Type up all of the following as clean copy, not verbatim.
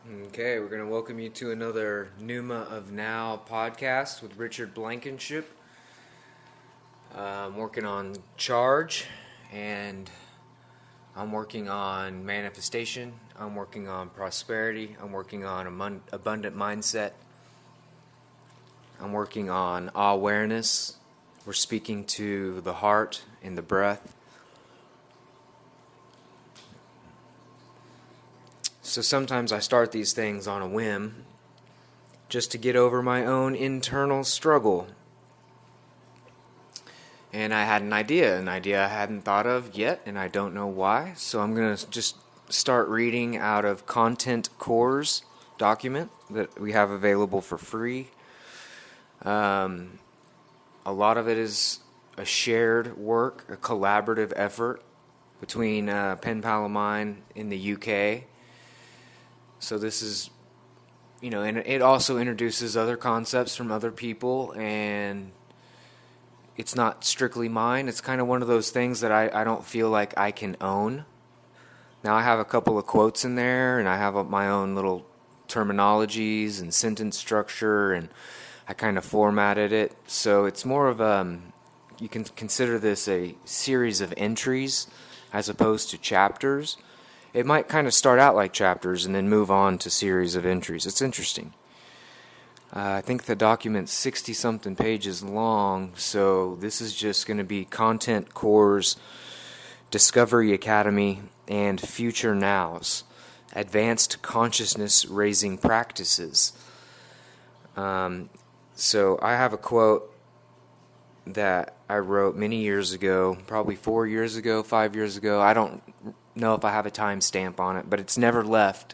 Okay, we're going to welcome you to another Pneuma of Now podcast with Richard Blankenship. I'm working on charge, and I'm working on manifestation. I'm working on prosperity. I'm working on abundant mindset. I'm working on awareness. We're speaking to the heart and the breath. So sometimes I start these things on a whim just to get over my own internal struggle. And I had an idea I hadn't thought of yet, and I don't know why. So I'm going to just start reading out of Content Core's document that we have available for free. A lot of it is a shared work, a collaborative effort between Pen Pal of mine in the UK. So this is, and it also introduces other concepts from other people, and it's not strictly mine. It's kind of one of those things that I don't feel like I can own. Now I have a couple of quotes in there, and I have my own little terminologies and sentence structure, and I kind of formatted it. So it's more of you can consider this a series of entries as opposed to chapters. It might kind of start out like chapters and then move on to series of entries. It's interesting. I think the document's 60-something pages long, so this is just going to be Content Core's Discovery Academy and Future Nows, Advanced Consciousness Raising Practices. So I have a quote that I wrote many years ago, probably 4 years ago, 5 years ago. I don't know if I have a timestamp on it, but it's never left.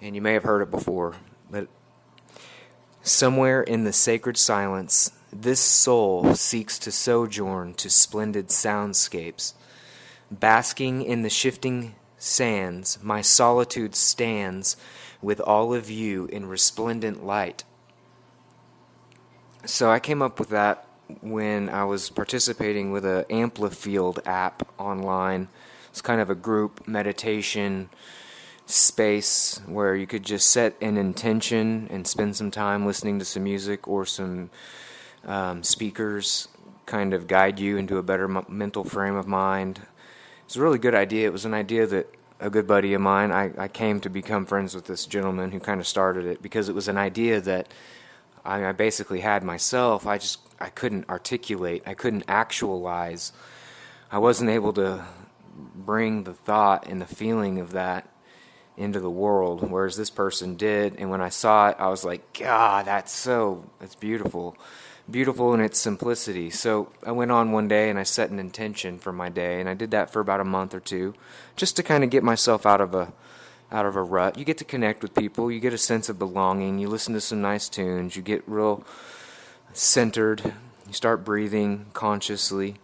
And you may have heard it before. But somewhere in the sacred silence, this soul seeks to sojourn to splendid soundscapes. Basking in the shifting sands, my solitude stands with all of you in resplendent light. So I came up with that when I was participating with an Amplifield app online. It's kind of a group meditation space where you could just set an intention and spend some time listening to some music or some speakers kind of guide you into a better mental frame of mind. It's a really good idea. It was an idea that a good buddy of mine, I came to become friends with this gentleman who kind of started it because it was an idea that I basically had myself. I couldn't articulate. I couldn't actualize. I wasn't able to bring the thought and the feeling of that into the world, whereas this person did. And when I saw it, I was like, God, it's beautiful. Beautiful in its simplicity. So I went on one day and I set an intention for my day, and I did that for about a month or two, just to kind of get myself out of a rut. You get to connect with people, you get a sense of belonging, you listen to some nice tunes, you get real centered, you start breathing consciously.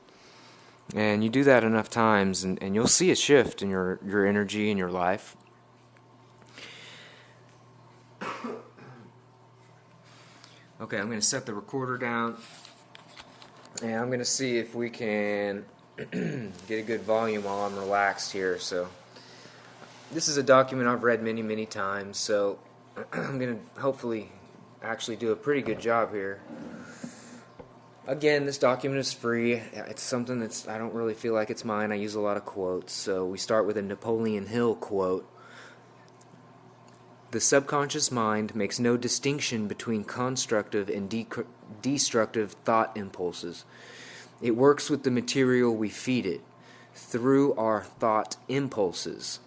And you do that enough times, and you'll see a shift in your energy in your life. Okay, I'm going to set the recorder down, and I'm going to see if we can get a good volume while I'm relaxed here. So this is a document I've read many, many times, so I'm going to hopefully actually do a pretty good job here. Again, this document is free. It's something I don't really feel like it's mine. I use a lot of quotes. So we start with a Napoleon Hill quote. The subconscious mind makes no distinction between constructive and destructive thought impulses. It works with the material we feed it, through our thought impulses.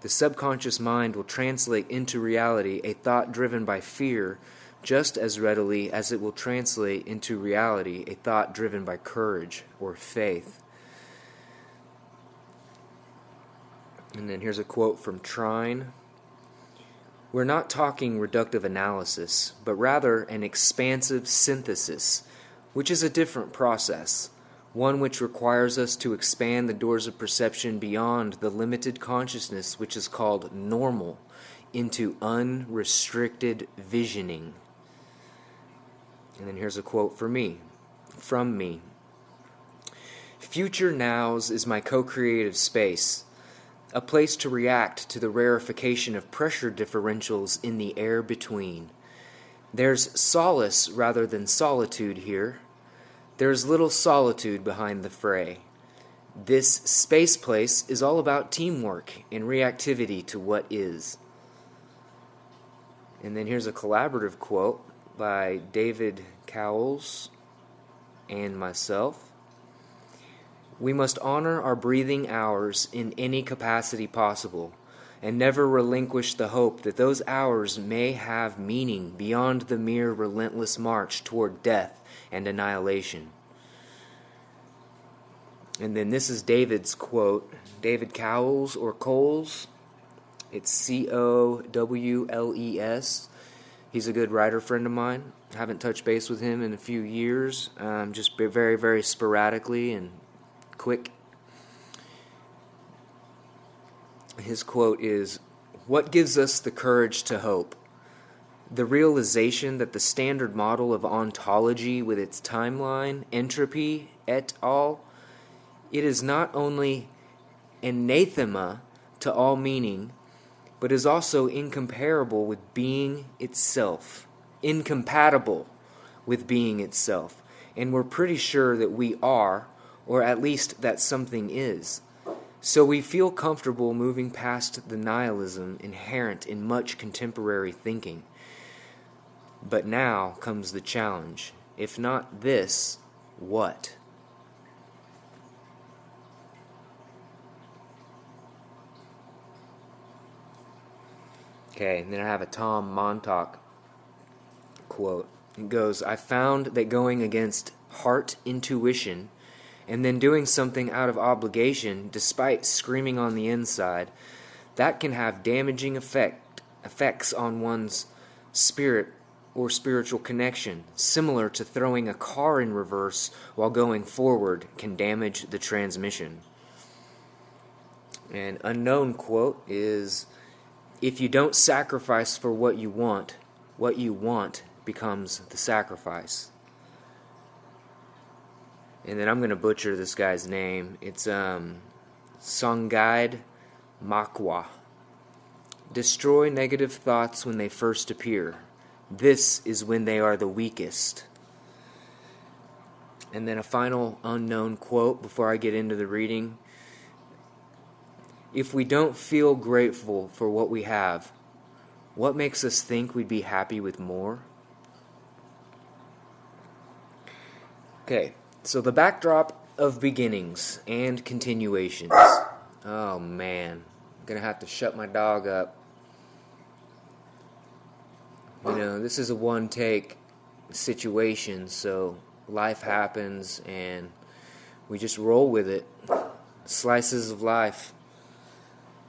The subconscious mind will translate into reality a thought driven by fear just as readily as it will translate into reality a thought driven by courage or faith. And then here's a quote from Trine. We're not talking reductive analysis, but rather an expansive synthesis, which is a different process, one which requires us to expand the doors of perception beyond the limited consciousness which is called normal into unrestricted visioning. And then here's a quote from me. Future Nows is my co-creative space, a place to react to the rarefication of pressure differentials in the air between. There's solace rather than solitude here. There's little solitude behind the fray. This space place is all about teamwork and reactivity to what is. And then here's a collaborative quote by David Cowles and myself. We must honor our breathing hours in any capacity possible, and never relinquish the hope that those hours may have meaning beyond the mere relentless march toward death and annihilation. And then this is David's quote, David Cowles or Coles. It's Cowles. He's a good writer friend of mine. I haven't touched base with him in a few years, just very, very sporadically and quick. His quote is, "What gives us the courage to hope? The realization that the standard model of ontology with its timeline, entropy, et al., it is not only anathema to all meaning, but is also incomparable with being itself, incompatible with being itself. And we're pretty sure that we are, or at least that something is. So we feel comfortable moving past the nihilism inherent in much contemporary thinking. But now comes the challenge. If not this, what?" Okay, and then I have a Tom Montauk quote. It goes, "I found that going against heart intuition and then doing something out of obligation, despite screaming on the inside, that can have damaging effects on one's spirit or spiritual connection, similar to throwing a car in reverse while going forward can damage the transmission." An unknown quote is, "If you don't sacrifice for what you want becomes the sacrifice." And then I'm going to butcher this guy's name. It's Songaid Makwa. "Destroy negative thoughts when they first appear. This is when they are the weakest." And then a final unknown quote before I get into the reading. "If we don't feel grateful for what we have, what makes us think we'd be happy with more?" Okay, so the backdrop of beginnings and continuations. Oh man, I'm gonna have to shut my dog up. You know, this is a one-take situation, so life happens and we just roll with it. Slices of life.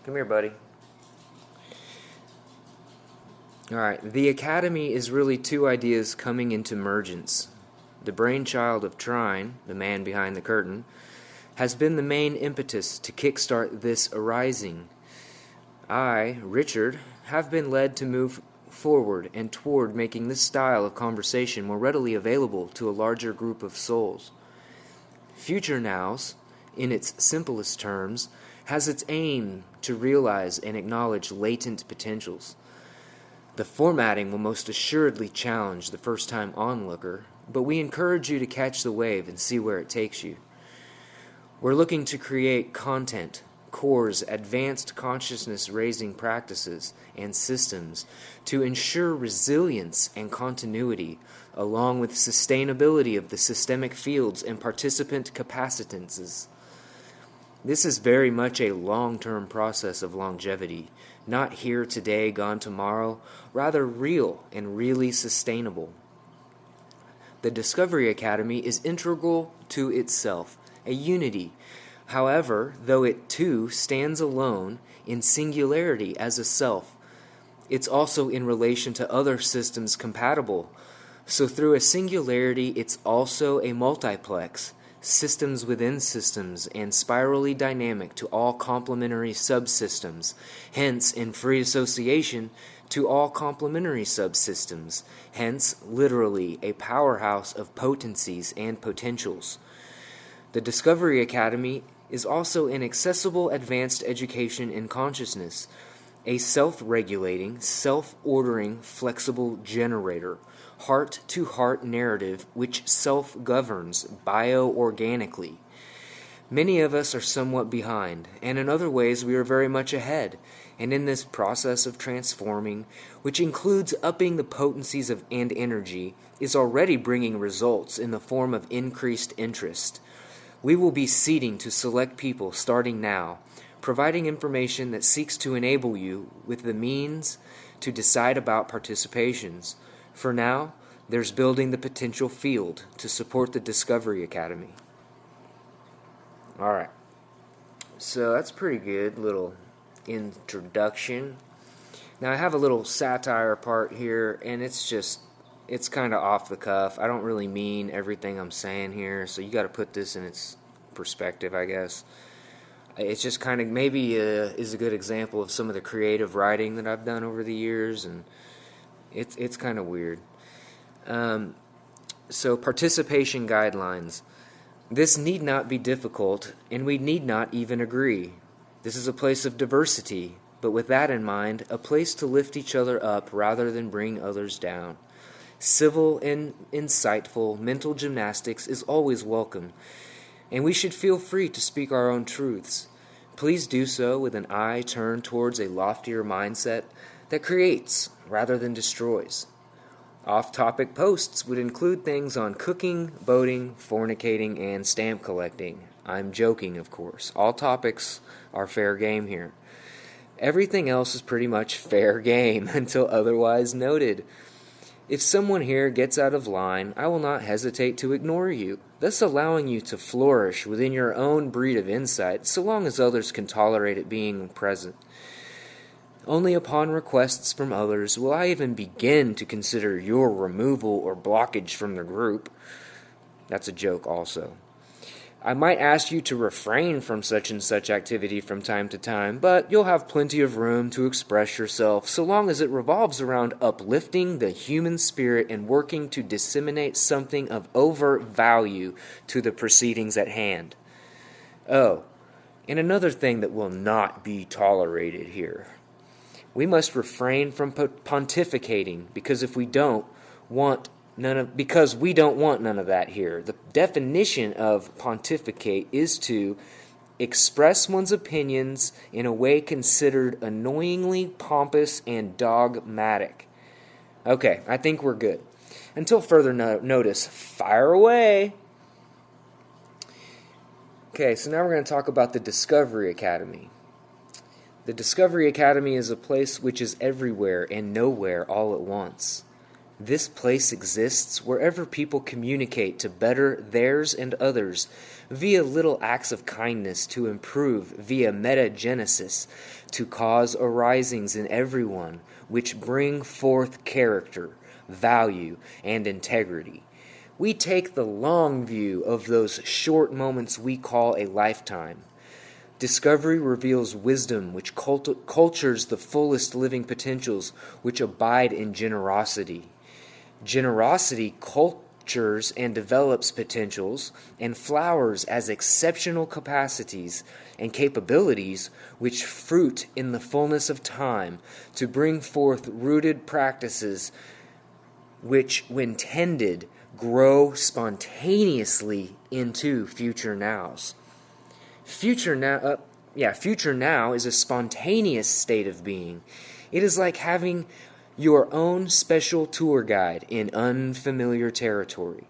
Come here, buddy. Alright, the Academy is really two ideas coming into emergence. The brainchild of Trine, the man behind the curtain, has been the main impetus to kickstart this arising. I, Richard, have been led to move forward and toward making this style of conversation more readily available to a larger group of souls. Future Nows, in its simplest terms, has its aim to realize and acknowledge latent potentials. The formatting will most assuredly challenge the first-time onlooker, but we encourage you to catch the wave and see where it takes you. We're looking to create content, cores, advanced consciousness-raising practices, and systems to ensure resilience and continuity, along with sustainability of the systemic fields and participant capacitances. This is very much a long-term process of longevity, not here today, gone tomorrow, rather real and really sustainable. The Discovery Academy is integral to itself, a unity. However, though it too stands alone in singularity as a self, it's also in relation to other systems compatible. So through a singularity, it's also a multiplex, systems within systems, and spirally dynamic to all complementary subsystems, hence in free association to all complementary subsystems, hence literally a powerhouse of potencies and potentials. The Discovery Academy is also an accessible advanced education in consciousness, a self-regulating, self-ordering, flexible generator, heart-to-heart narrative which self-governs bioorganically. Many of us are somewhat behind, and in other ways we are very much ahead, and in this process of transforming, which includes upping the potencies of and energy, is already bringing results in the form of increased interest. We will be seeding to select people starting now, providing information that seeks to enable you with the means to decide about participations. For now, there's building the potential field to support the Discovery Academy. Alright, so that's pretty good little introduction. Now I have a little satire part here, and it's kind of off the cuff. I don't really mean everything I'm saying here, so you got to put this in its perspective, I guess. It's just kind of maybe is a good example of some of the creative writing that I've done over the years, and it's kind of weird. So participation guidelines. This need not be difficult, and we need not even agree. This is a place of diversity, but with that in mind, a place to lift each other up rather than bring others down. Civil and insightful mental gymnastics is always welcome, and we should feel free to speak our own truths. Please do so with an eye turned towards a loftier mindset that creates rather than destroys. Off-topic posts would include things on cooking, boating, fornicating, and stamp collecting. I'm joking, of course. All topics are fair game here. Everything else is pretty much fair game until otherwise noted. If someone here gets out of line, I will not hesitate to ignore you, thus allowing you to flourish within your own breed of insight, so long as others can tolerate it being present. Only upon requests from others will I even begin to consider your removal or blockage from the group. That's a joke also. I might ask you to refrain from such and such activity from time to time, but you'll have plenty of room to express yourself so long as it revolves around uplifting the human spirit and working to disseminate something of overt value to the proceedings at hand. Oh, and another thing that will not be tolerated here. We must refrain from pontificating because we don't want none of that here. The definition of pontificate is to express one's opinions in a way considered annoyingly pompous and dogmatic. Okay, I think we're good. Until further notice, fire away. Okay, so now we're going to talk about the Discovery Academy. The Discovery Academy is a place which is everywhere and nowhere all at once. This place exists wherever people communicate to better theirs and others via little acts of kindness to improve via metagenesis to cause arisings in everyone which bring forth character, value, and integrity. We take the long view of those short moments we call a lifetime. Discovery reveals wisdom which cultures the fullest living potentials which abide in generosity. Generosity cultures and develops potentials and flowers as exceptional capacities and capabilities which fruit in the fullness of time to bring forth rooted practices which, when tended, grow spontaneously into future nows. Future now is a spontaneous state of being. It is like having your own special tour guide in unfamiliar territory.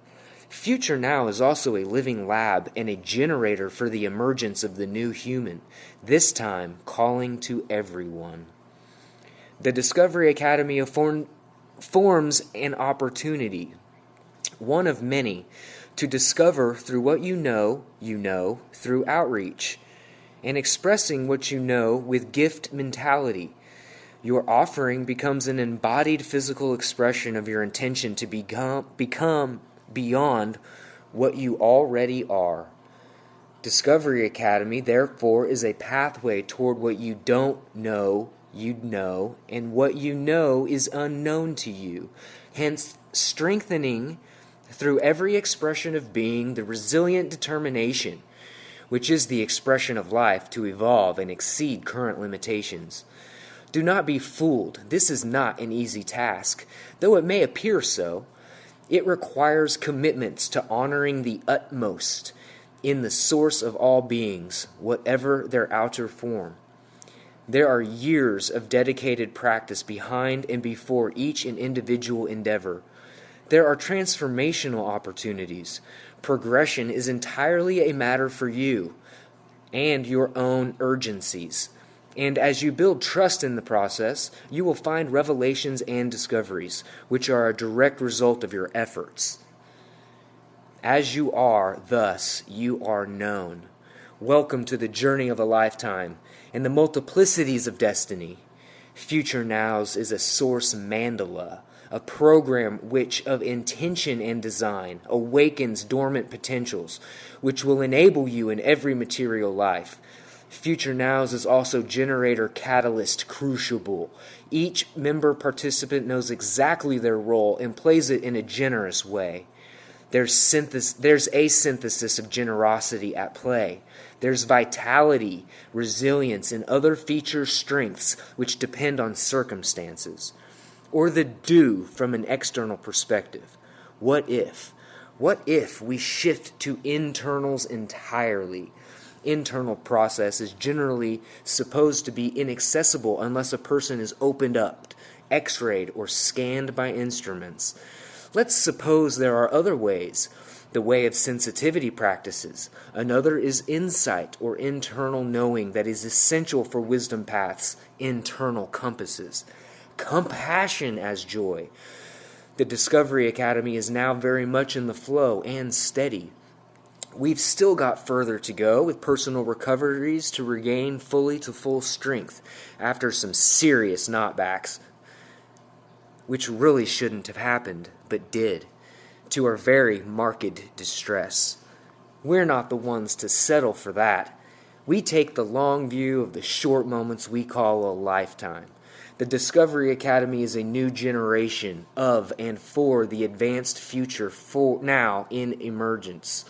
Future now is also a living lab and a generator for the emergence of the new human, this time calling to everyone. The Discovery Academy forms an opportunity, one of many, to discover through what you know through outreach, and expressing what you know with gift mentality. Your offering becomes an embodied physical expression of your intention to become beyond what you already are. Discovery Academy, therefore, is a pathway toward what you don't know you'd know, and what you know is unknown to you, hence strengthening through every expression of being the resilient determination which is the expression of life, to evolve and exceed current limitations. Do not be fooled. This is not an easy task, though it may appear so. It requires commitments to honoring the utmost in the source of all beings, whatever their outer form. There are years of dedicated practice behind and before each and individual endeavor. There are transformational opportunities. Progression is entirely a matter for you and your own urgencies. And as you build trust in the process, you will find revelations and discoveries, which are a direct result of your efforts. As you are, thus you are known. Welcome to the journey of a lifetime and the multiplicities of destiny. Future Nows is a source mandala, a program which of intention and design awakens dormant potentials, which will enable you in every material life. Future Nows is also generator catalyst crucible. Each member participant knows exactly their role and plays it in a generous way. There's a synthesis of generosity at play. There's vitality, resilience, and other feature strengths which depend on circumstances. Or the do from an external perspective. What if? What if we shift to internals entirely? Internal process is generally supposed to be inaccessible unless a person is opened up, x-rayed, or scanned by instruments. Let's suppose there are other ways, the way of sensitivity practices. Another is insight or internal knowing that is essential for wisdom paths, internal compasses. Compassion as joy. The Discovery Academy is now very much in the flow and steady. We've still got further to go with personal recoveries to regain fully to full strength after some serious knockbacks, which really shouldn't have happened, but did, to our very marked distress. We're not the ones to settle for that. We take the long view of the short moments we call a lifetime. The Discovery Academy is a new generation of and for the advanced future for now in emergence.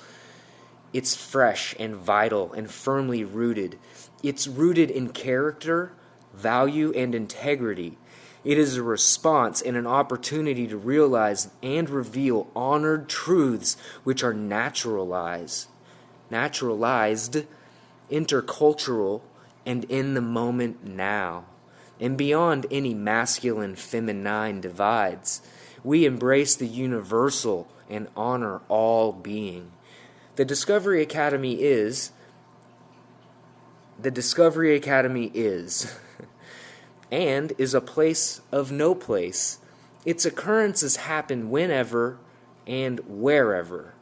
It's fresh and vital and firmly rooted. It's rooted in character, value, and integrity. It is a response and an opportunity to realize and reveal honored truths which are naturalized, intercultural, and in the moment now. And beyond any masculine-feminine divides, we embrace the universal and honor all being. The Discovery Academy is, and is a place of no place. Its occurrences happen whenever and wherever.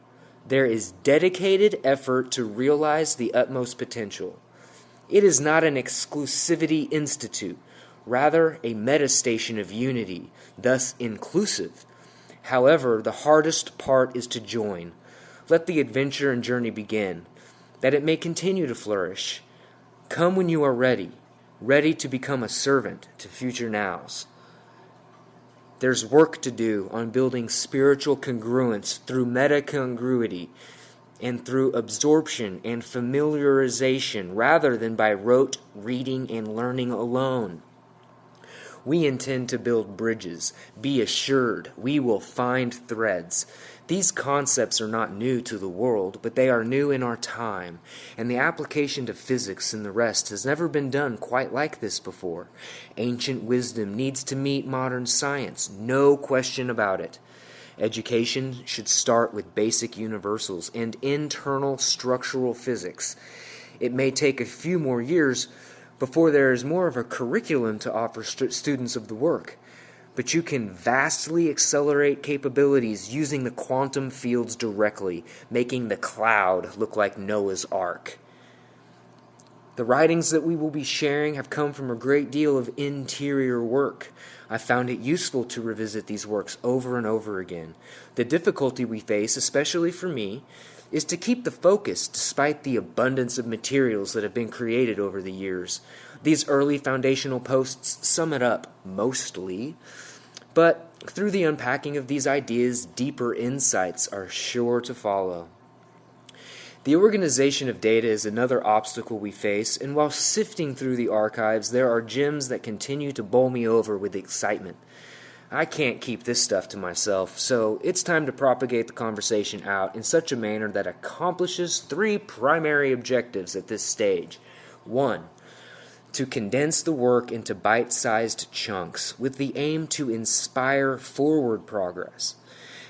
There is dedicated effort to realize the utmost potential. It is not an exclusivity institute, rather a metastation of unity, thus inclusive. However, the hardest part is to join. Let the adventure and journey begin, that it may continue to flourish. Come when you are ready to become a servant to future nows. There's work to do on building spiritual congruence through metacongruity and through absorption and familiarization rather than by rote reading and learning alone. We intend to build bridges. Be assured, we will find threads. These concepts are not new to the world, but they are new in our time, and the application to physics and the rest has never been done quite like this before. Ancient wisdom needs to meet modern science, no question about it. Education should start with basic universals and internal structural physics. It may take a few more years before there is more of a curriculum to offer students of the work. But you can vastly accelerate capabilities using the quantum fields directly, making the cloud look like Noah's Ark. The writings that we will be sharing have come from a great deal of interior work. I found it useful to revisit these works over and over again. The difficulty we face, especially for me, is to keep the focus despite the abundance of materials that have been created over the years. These early foundational posts sum it up, mostly, but through the unpacking of these ideas, deeper insights are sure to follow. The organization of data is another obstacle we face, and while sifting through the archives, there are gems that continue to bowl me over with excitement. I can't keep this stuff to myself, so it's time to propagate the conversation out in such a manner that accomplishes 3 primary objectives at this stage. 1. To condense the work into bite-sized chunks with the aim to inspire forward progress.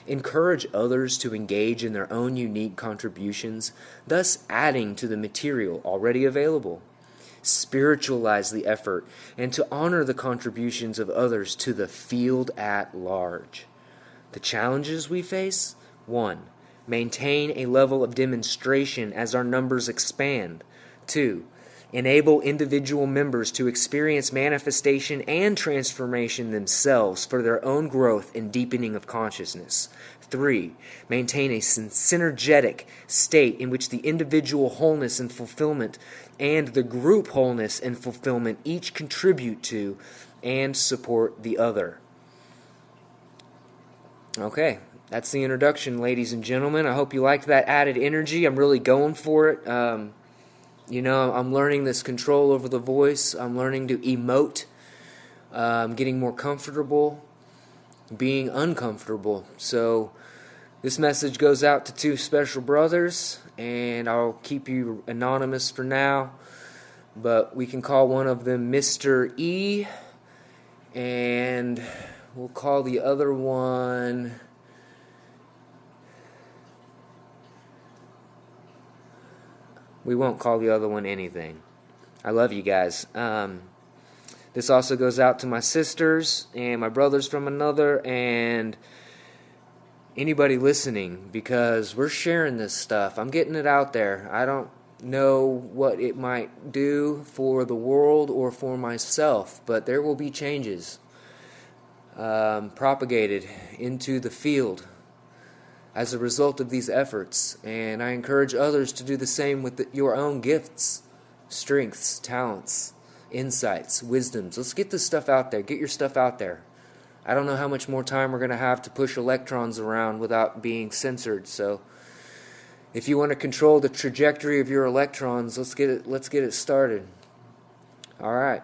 Encourage others to engage in their own unique contributions, thus adding to the material already available. Spiritualize the effort, and to honor the contributions of others to the field at large. The challenges we face? 1. Maintain a level of demonstration as our numbers expand. 2. Enable individual members to experience manifestation and transformation themselves for their own growth and deepening of consciousness. 3. Maintain a synergetic state in which the individual wholeness and fulfillment and the group wholeness and fulfillment each contribute to and support the other. Okay, that's the introduction, ladies and gentlemen. I hope you liked that added energy. I'm really going for it. I'm learning this control over the voice. I'm learning to emote. I'm getting more comfortable being uncomfortable. So this message goes out to 2 special brothers, and I'll keep you anonymous for now, but we can call one of them Mr. E, and we'll call the other one... We won't call the other one anything. I love you guys. This also goes out to my sisters and my brothers from another and anybody listening, because we're sharing this stuff. I'm getting it out there. I don't know what it might do for the world or for myself, but there will be changes propagated into the field as a result of these efforts, and I encourage others to do the same with your own gifts, strengths, talents, insights, wisdoms. Let's get this stuff out there. Get your stuff out there. I don't know how much more time we're going to have to push electrons around without being censored, so if you want to control the trajectory of your electrons, let's get it started. All right.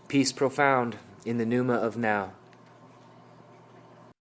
Peace profound in the pneuma of now.